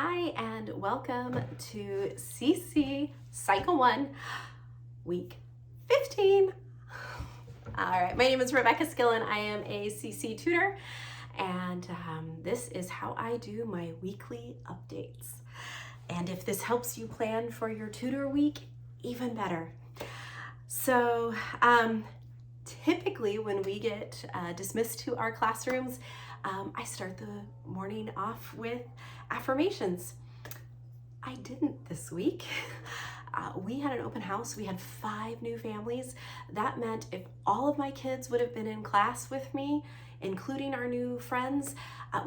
Hi, and welcome to CC Cycle 1, Week 15. All right, my name is Rebecca Skillen. I am a CC tutor, and this is how I do my weekly updates. And if this helps you plan for your tutor week, even better. So typically when we get dismissed to our classrooms, I start the morning off with affirmations. I didn't this week. We had an open house. We had 5 new families. That meant if all of my kids would have been in class with me, including our new friends,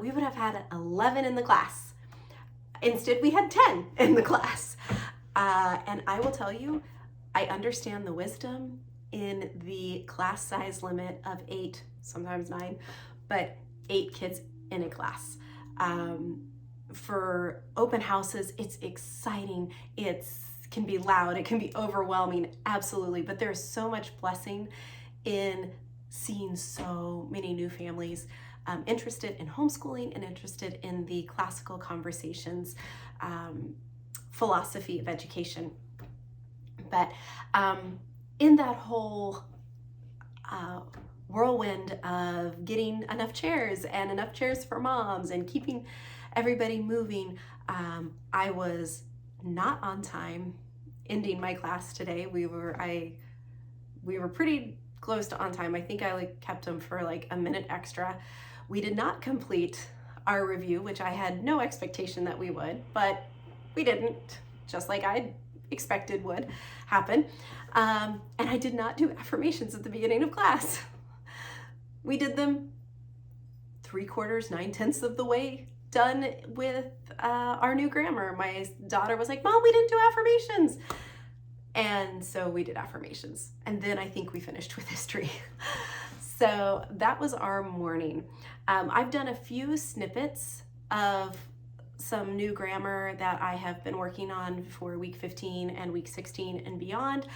we would have had 11 in the class. Instead, we had 10 in the class. And I will tell you, I understand the wisdom in the class size limit of 8, sometimes 9, but 8 kids in a class. For open houses, it's exciting, it can be loud, it can be overwhelming, absolutely, but there's so much blessing in seeing so many new families interested in homeschooling and interested in the classical conversations philosophy of education. But in that whole whirlwind of getting enough chairs and enough chairs for moms and keeping everybody moving, I was not on time ending my class today. We were pretty close to on time. I think I kept them for a minute extra. We did not complete our review, which I had no expectation that we would, but we didn't, just like I expected would happen. And I did not do affirmations at the beginning of class. We did them 3/4, 9/10 of the way done with our new grammar. My daughter was like, "Mom, we didn't do affirmations." And so we did affirmations. And then I think we finished with history. So that was our morning. I've done a few snippets of some new grammar that I have been working on for week 15 and week 16 and beyond,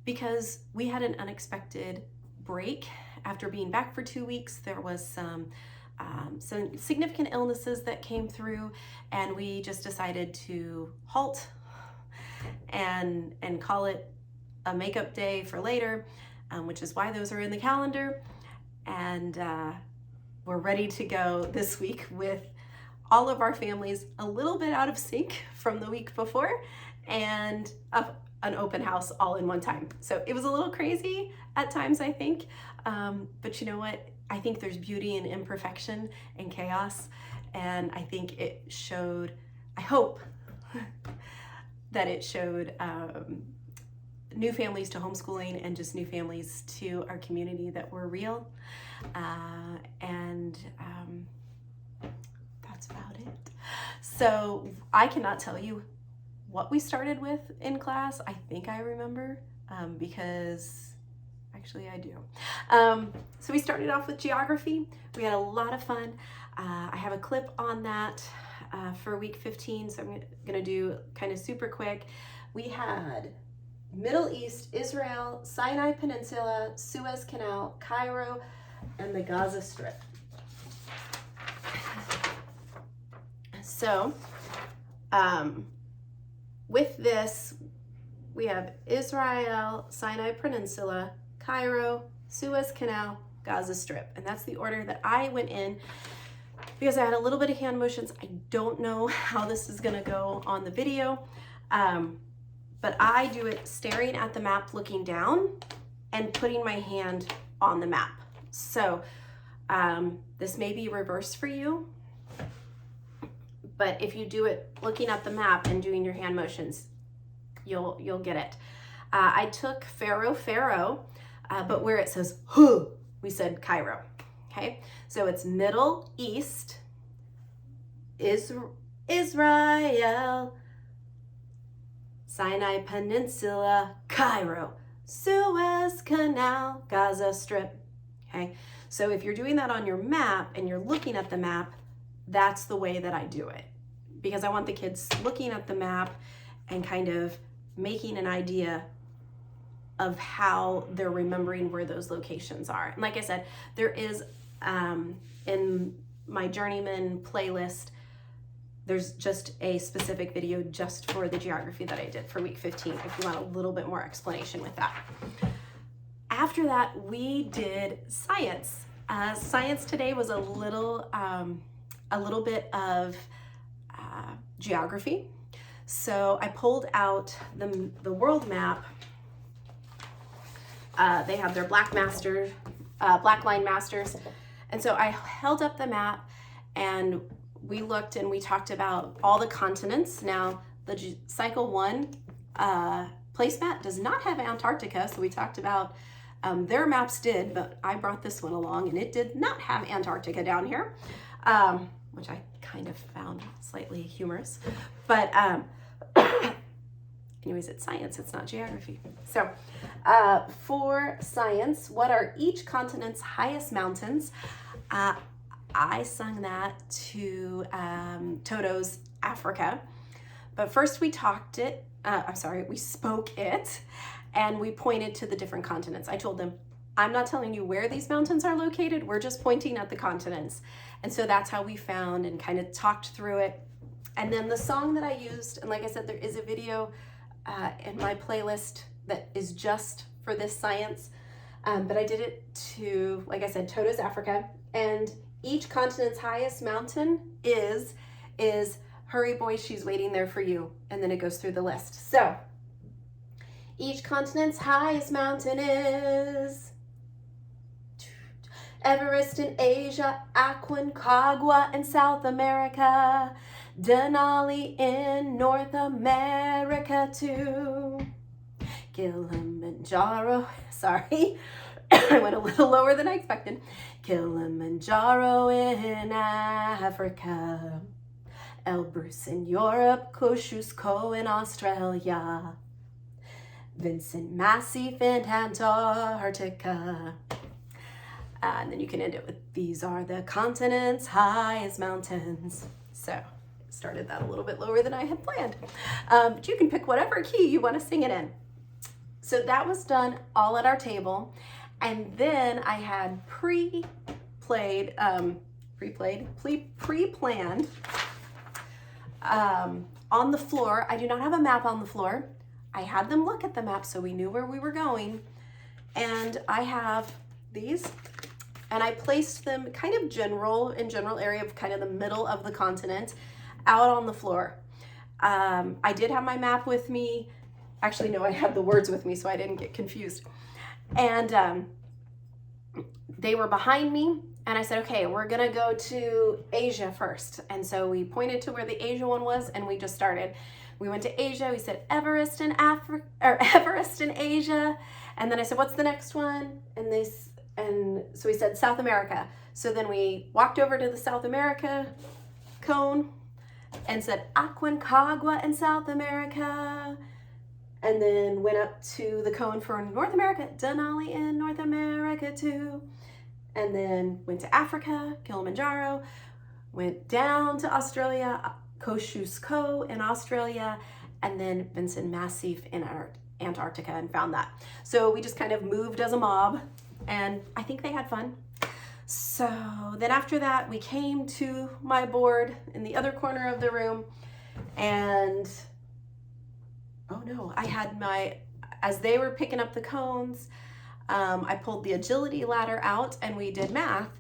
because we had an unexpected break. After being back for 2 weeks, there was some significant illnesses that came through, and we just decided to halt and call it a makeup day for later, which is why those are in the calendar. And we're ready to go this week with all of our families a little bit out of sync from the week before, and an open house all in one time. So it was a little crazy at times, I think, but you know what? I think there's beauty in imperfection and chaos, and I think it showed, I hope that it showed new families to homeschooling and just new families to our community that were real, and that's about it. So I cannot tell you what we started with in class. I think I remember, because actually I do. So we started off with geography. We had a lot of fun. I have a clip on that for week 15, so I'm gonna do kind of super quick. We had Middle East, Israel, Sinai Peninsula, Suez Canal, Cairo, and the Gaza Strip. So with this, we have Israel, Sinai Peninsula, Cairo, Suez Canal, Gaza Strip. And that's the order that I went in because I had a little bit of hand motions. I don't know how this is gonna go on the video, but I do it staring at the map, looking down, and putting my hand on the map. So this may be reversed for you, but if you do it looking at the map and doing your hand motions, you'll get it. I took Pharaoh, but where it says huh, we said Cairo. Okay, so it's Middle East, Israel, Sinai Peninsula, Cairo, Suez Canal, Gaza Strip. Okay, so if you're doing that on your map and you're looking at the map, that's the way that I do it, because I want the kids looking at the map and kind of making an idea of how they're remembering where those locations are. And like I said, there is in my Journeyman playlist there's just a specific video just for the geography that I did for week 15 if you want a little bit more explanation with that. After that, we did science. Science today was a little bit of geography. So I pulled out the world map. They have their black line masters. And so I held up the map and we looked and we talked about all the continents. Now, the Cycle 1 placemat does not have Antarctica, so we talked about their maps did, but I brought this one along and it did not have Antarctica down here, which I kind of found slightly humorous. But anyways, it's science, it's not geography. So for science, what are each continent's highest mountains? I sung that to Toto's Africa. But first we we spoke it, and we pointed to the different continents. I told them, I'm not telling you where these mountains are located, we're just pointing at the continents. And so that's how we found and kind of talked through it. And then the song that I used, and like I said, there is a video in my playlist that is just for this science, but I did it to, like I said, Toto's Africa, and each continent's highest mountain is Hurry Boy, She's Waiting There For You, and then it goes through the list. So each continent's highest mountain is Everest in Asia, Aconcagua in South America, Denali in North America too, Kilimanjaro, sorry, I went a little lower than I expected, Kilimanjaro in Africa, Elbrus in Europe, Kosciuszko in Australia, Vincent Massif in Antarctica. And then you can end it with, these are the continent's highest mountains. So started that a little bit lower than I had planned. But you can pick whatever key you want to sing it in. So that was done all at our table. And then I had pre-planned on the floor. I do not have a map on the floor. I had them look at the map so we knew where we were going. And I have these, and I placed them kind of general area of kind of the middle of the continent out on the floor. I did have my map with me. Actually, no, I had the words with me so I didn't get confused. And they were behind me, and I said, okay, we're gonna go to Asia first. And so we pointed to where the Asia one was, and we just started. We went to Asia, we said Everest in Everest in Asia. And then I said, what's the next one? And so we said South America. So then we walked over to the South America cone and said Aconcagua in South America. And then went up to the cone for North America, Denali in North America too. And then went to Africa, Kilimanjaro, went down to Australia, Kosciuszko in Australia, and then Vincent Massif in Antarctica, and found that. So we just kind of moved as a mob, and I think they had fun. So then after that, we came to my board in the other corner of the room, and oh no, I had as they were picking up the cones, I pulled the agility ladder out and we did math,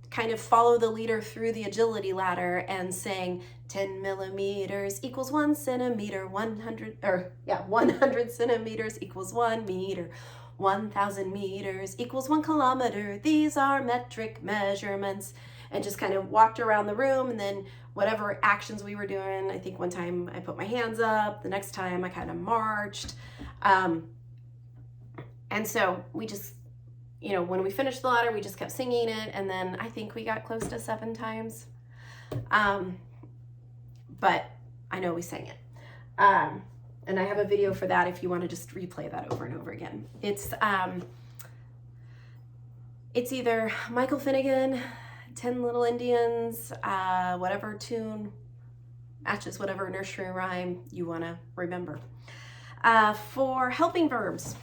kind of follow the leader through the agility ladder and saying 10 millimeters equals 1 centimeter, 100 centimeters equals 1 meter, 1,000 meters equals 1 kilometer. These are metric measurements. And just kind of walked around the room, and then whatever actions we were doing, I think one time I put my hands up, the next time I kind of marched. And so we just, when we finished the ladder, we just kept singing it, and then I think we got close to 7 times. But I know we sang it. And I have a video for that if you want to just replay that over and over again. It's either Michael Finnegan, 10 Little Indians, whatever tune matches whatever nursery rhyme you want to remember. For helping verbs,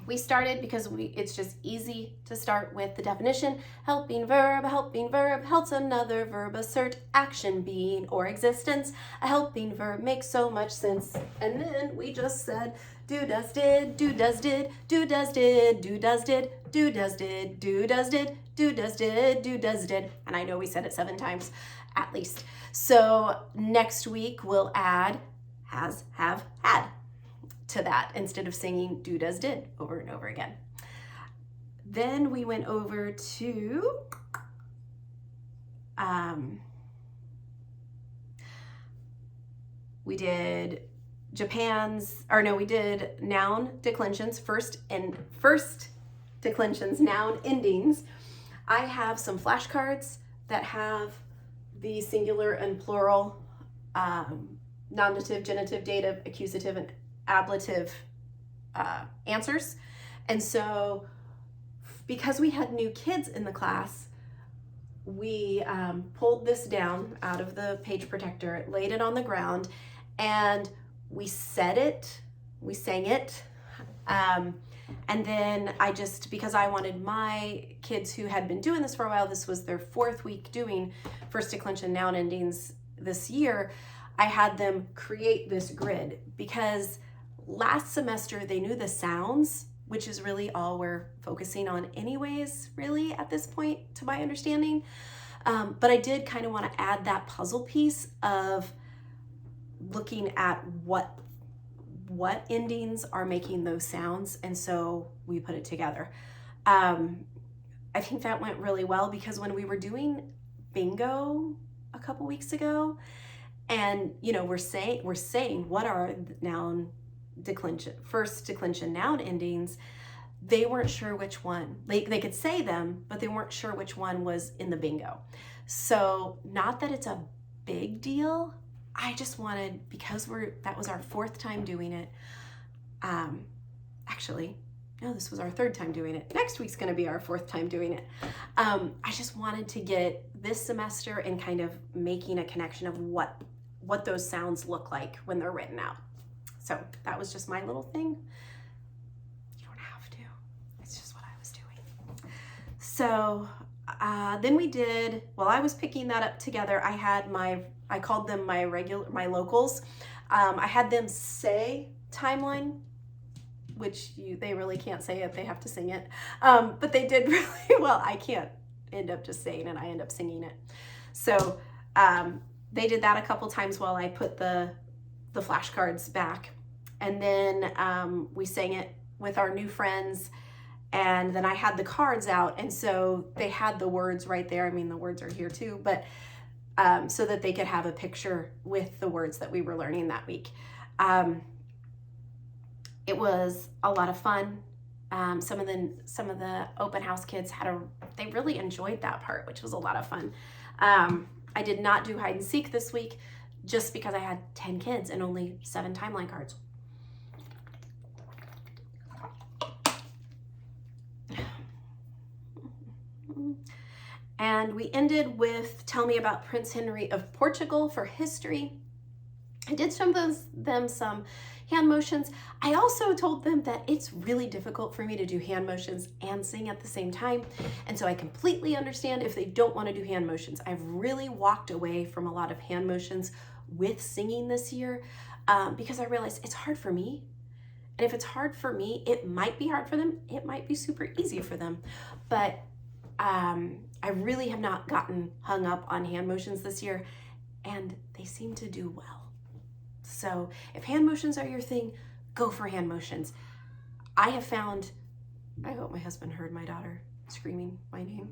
we started because it's just easy to start with the definition. Helping verb helps another verb assert action, being, or existence. A helping verb makes so much sense. And then we just said do, does, did, do, does, did, do, does, did, do, does, did, do, does, did, do, does, did, do, does, did, do, does, did. And I know we said it 7 times at least. So next week we'll add has, have, had to that instead of singing do, does, did over and over again. Then we went over to we did noun declensions, first declensions, noun endings. I have some flashcards that have the singular and plural, nominative, genitive, dative, accusative, and ablative answers. And so because we had new kids in the class, we pulled this down out of the page protector, laid it on the ground, and we said it, we sang it. And then because I wanted my kids who had been doing this for a while, this was their 4th week doing first declension noun endings this year, I had them create this grid because last semester they knew the sounds, which is really all we're focusing on anyways, really at this point, to my understanding. But I did kind of want to add that puzzle piece of looking at what endings are making those sounds, and so we put it together. I think that went really well because when we were doing bingo a couple weeks ago, and we're saying what are noun declension, first declension noun endings, they weren't sure which one. They could say them, but they weren't sure which one was in the bingo. So not that it's a big deal, I just wanted, because that was our 4th time doing it. Actually, no, this was our 3rd time doing it. Next week's going to be our 4th time doing it. I just wanted to get this semester and kind of making a connection of what those sounds look like when they're written out. So that was just my little thing. You don't have to. It's just what I was doing. So then we did, while I was picking that up together, I called them my locals. I had them say timeline, which they really can't say it. They have to sing it. But they did really well. I can't end up just saying it. I end up singing it. So they did that a couple times while I put the flashcards back. And then we sang it with our new friends. And then I had the cards out. And so they had the words right there. I mean, the words are here too, but so that they could have a picture with the words that we were learning that week. It was a lot of fun. Some of the open house kids they really enjoyed that part, which was a lot of fun. I did not do hide and seek this week just because I had 10 kids and only 7 timeline cards. And we ended with tell me about Prince Henry of Portugal for history. I did show them some hand motions. I also told them that it's really difficult for me to do hand motions and sing at the same time. And so I completely understand if they don't want to do hand motions. I've really walked away from a lot of hand motions with singing this year because I realized it's hard for me. And if it's hard for me, it might be hard for them. It might be super easy for them. But I really have not gotten hung up on hand motions this year, and they seem to do well. So if hand motions are your thing, go for hand motions. I have found, I hope my husband heard my daughter screaming my name.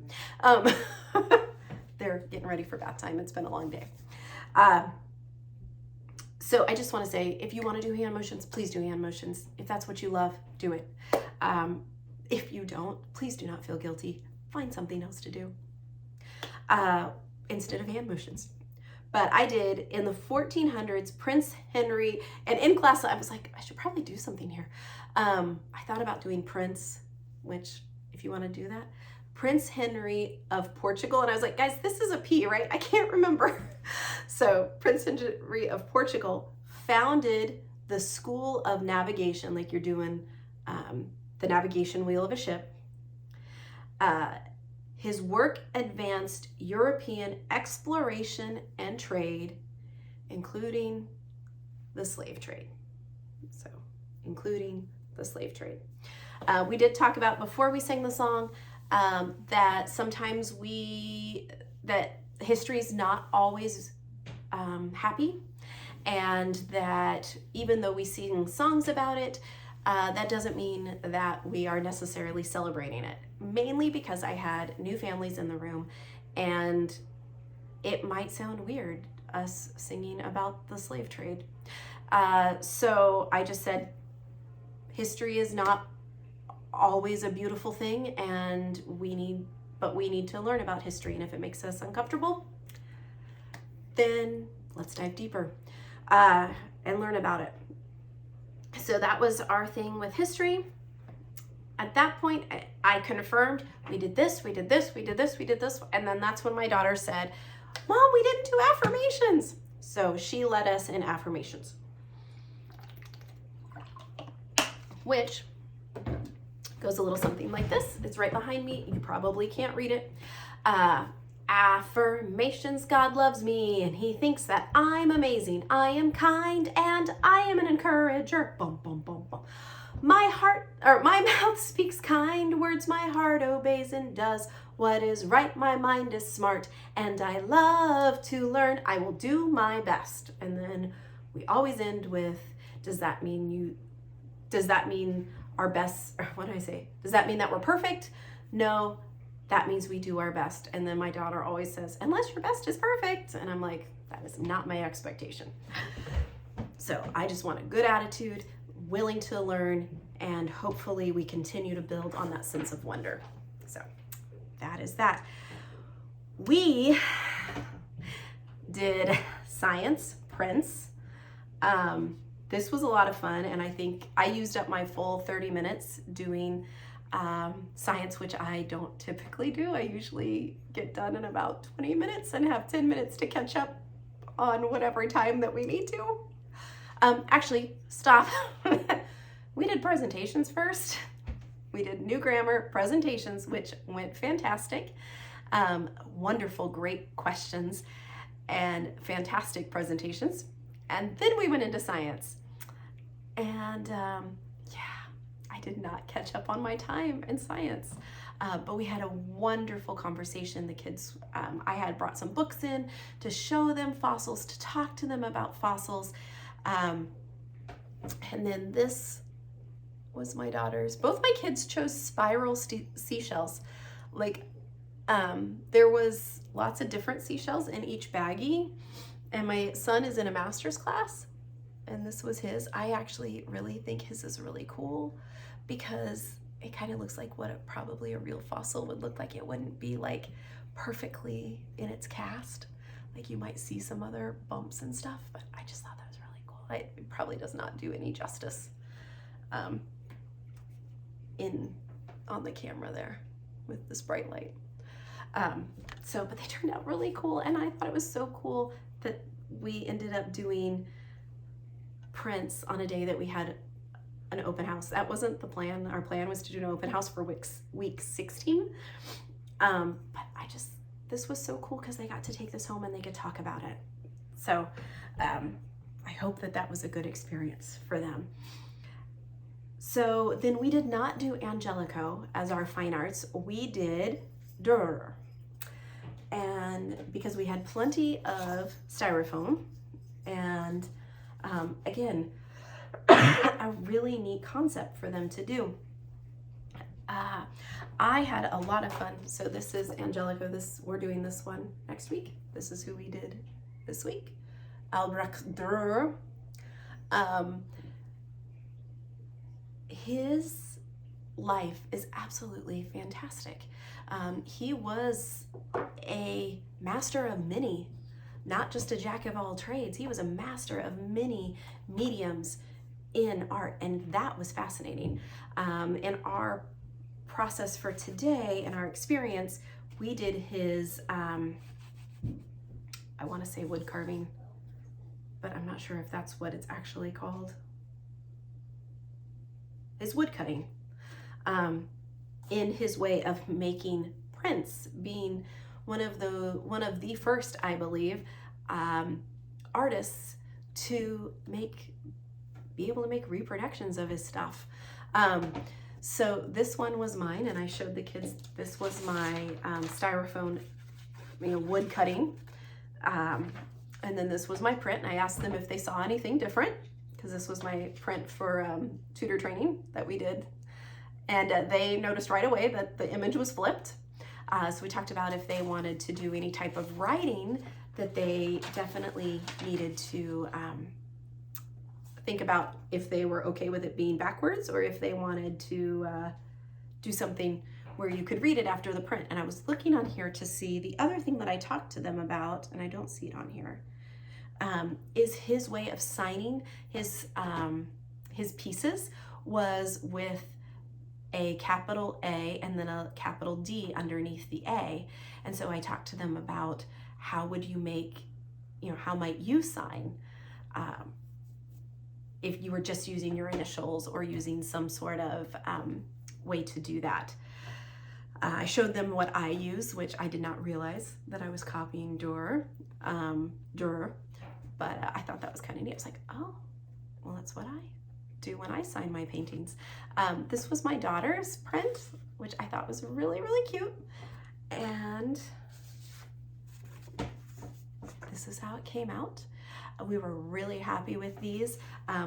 They're getting ready for bath time. It's been a long day. So I just want to say, if you want to do hand motions, please do hand motions. If that's what you love, do it. If you don't, please do not feel guilty. Find something else to do instead of hand motions. But I did in the 1400s, Prince Henry, and in class I was like, I should probably do something here. I thought about doing Prince, which if you want to do that, Prince Henry of Portugal. And I was like, guys, this is a P, right? I can't remember. So Prince Henry of Portugal founded the School of Navigation, like you're doing the navigation wheel of a ship. His work advanced European exploration and trade, including the slave trade. So, including the slave trade. We did talk about before we sang the song that sometimes that history is not always happy, and that even though we sing songs about it, that doesn't mean that we are necessarily celebrating it. Mainly because I had new families in the room, and it might sound weird, us singing about the slave trade. So I just said, history is not always a beautiful thing, and we need to learn about history. And if it makes us uncomfortable, then let's dive deeper and learn about it. So that was our thing with history. At that point, I confirmed, we did this, we did this, we did this, we did this. And then that's when my daughter said, Mom, we didn't do affirmations. So she led us in affirmations, which goes a little something like this. It's right behind me. You probably can't read it. Affirmations: God loves me and he thinks that I'm amazing. I am kind and I am an encourager. Boom, boom, boom, boom. My mouth speaks kind words, my heart obeys and does what is right. My mind is smart and I love to learn. I will do my best. And then we always end with, does that mean our best, or what do I say? Does that mean that we're perfect? No, that means we do our best. And then my daughter always says, unless your best is perfect. And I'm like, that is not my expectation. So I just want a good attitude, willing to learn, and hopefully we continue to build on that sense of wonder. So that is that. We did science prints. This was a lot of fun, and I think I used up my full 30 minutes doing science, which I don't typically do. I usually get done in about 20 minutes and have 10 minutes to catch up on whatever time that we need to. Actually, stop. We did presentations first. We did new grammar presentations, which went fantastic. Wonderful, great questions and fantastic presentations. And then we went into science. And I did not catch up on my time in science. But we had a wonderful conversation. The kids, I had brought some books in to show them fossils, to talk to them about fossils. And then this was my daughter's. Both my kids chose spiral seashells. There was lots of different seashells in each baggie. And my son is in a master's class, and this was his. I actually really think his is really cool because it kind of looks like what probably a real fossil would look like. It wouldn't be like perfectly in its cast. Like you might see some other bumps and stuff, but I just thought that was really cool. It probably does not do any justice on the camera there with this bright light. But they turned out really cool, and I thought it was so cool that we ended up doing prints on a day that we had an open house. That wasn't the plan. Our plan was to do an open house for week 16. But this was so cool because they got to take this home and they could talk about it. So I hope that was a good experience for them. So then we did not do Angelico as our fine arts. We did Dur. And because we had plenty of styrofoam, and again, a really neat concept for them to do. I had a lot of fun. So this is Angelico. We're doing this one next week. This is who we did this week. Albrecht Dürer. His life is absolutely fantastic. He was a master of many, not just a jack of all trades. He was a master of many mediums in art, and that was fascinating. In our process for today, in our experience, we did his, I want to say wood carving, but I'm not sure if that's what it's actually called. His wood cutting. in his way of making prints, being one of the first, I believe, artists to be able to make reproductions of his stuff. So this one was mine, and I showed the kids, this was my styrofoam, wood cutting. And then this was my print, and I asked them if they saw anything different, because this was my print for tutor training that we did. And they noticed right away that the image was flipped. So we talked about if they wanted to do any type of writing, that they definitely needed to think about if they were okay with it being backwards, or if they wanted to do something where you could read it after the print. And I was looking on here to see the other thing that I talked to them about, and I don't see it on here, is his way of signing his pieces was with a capital A and then a capital D underneath the A. And so I talked to them about how would you make, how might you sign if you were just using your initials or using some sort of way to do that. I showed them what I use, which I did not realize that I was copying Durer, but I thought that was kind of neat. I was like, oh, well, that's what I do when I sign my paintings. This was my daughter's print, which I thought was really, really cute. And this is how it came out. We were really happy with these.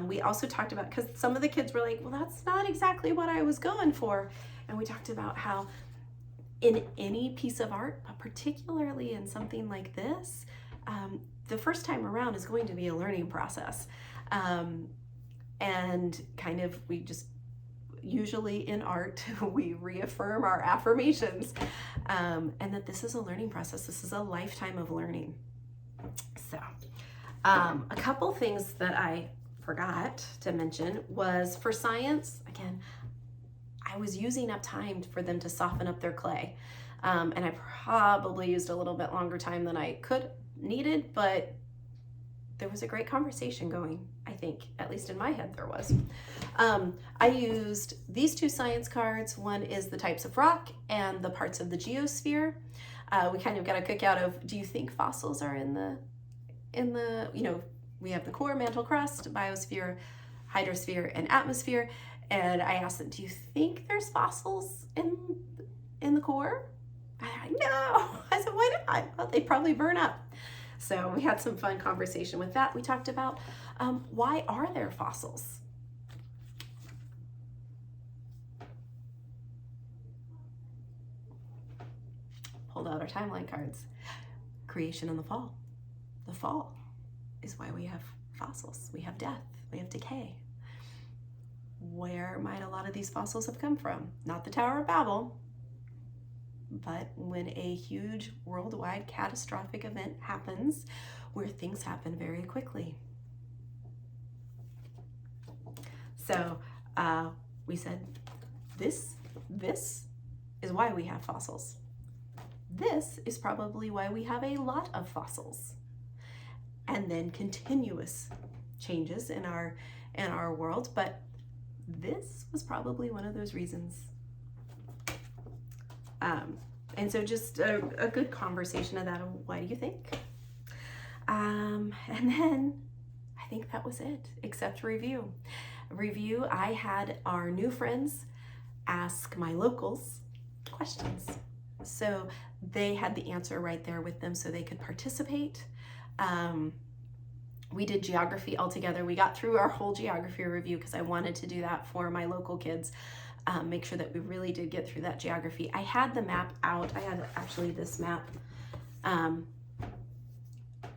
We also talked about, because some of the kids were like, well, that's not exactly what I was going for. And we talked about how in any piece of art, but particularly in something like this, the first time around is going to be a learning process. And kind of, we just, usually in art, we reaffirm our affirmations, and that this is a learning process. This is a lifetime of learning. So a couple things that I forgot to mention was for science, again, I was using up time for them to soften up their clay. And I probably used a little bit longer time than I needed, but there was a great conversation going, I think, at least in my head there was. I used these two science cards. One is the types of rock and the parts of the geosphere. We kind of got a kick out of, do you think fossils are in the, we have the core, mantle, crust, biosphere, hydrosphere, and atmosphere. And I asked them, do you think there's fossils in the core? No. I said, why not? Well, they'd probably burn up. So we had some fun conversation with that. We talked about why are there fossils? Pulled out our timeline cards. Creation and the fall. The fall is why we have fossils. We have death. We have decay. Where might a lot of these fossils have come from? Not the Tower of Babel, but when a huge worldwide catastrophic event happens where things happen very quickly. So we said, this is why we have fossils. This is probably why we have a lot of fossils. And then continuous changes in our world, but this was probably one of those reasons. And so just a good conversation of that. Why do you think? And then I think that was it, except review. I had our new friends ask my locals questions. So they had the answer right there with them so they could participate. We did geography all together. We got through our whole geography review because I wanted to do that for my local kids. Make sure that we really did get through that geography. I had the map out. I had actually this map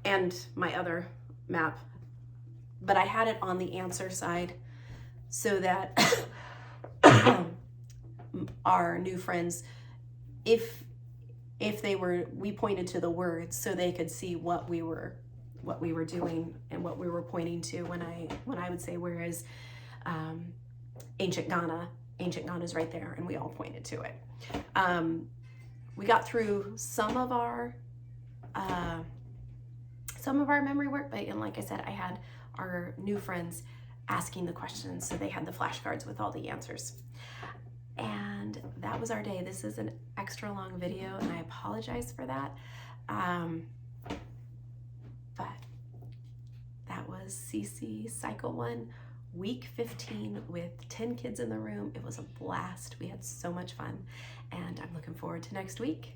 and my other map, but I had it on the answer side so that our new friends, if we pointed to the words so they could see what we were doing and what we were pointing to when I would say, where is ancient Ghana? Ancient Ghana is right there, and we all pointed to it. We got through some of our memory work, but like I said, I had our new friends asking the questions, so they had the flashcards with all the answers. And that was our day. This is an extra long video, and I apologize for that. But that was CC Cycle 1, week 15 with 10 kids in the room. It was a blast. We had so much fun, and I'm looking forward to next week.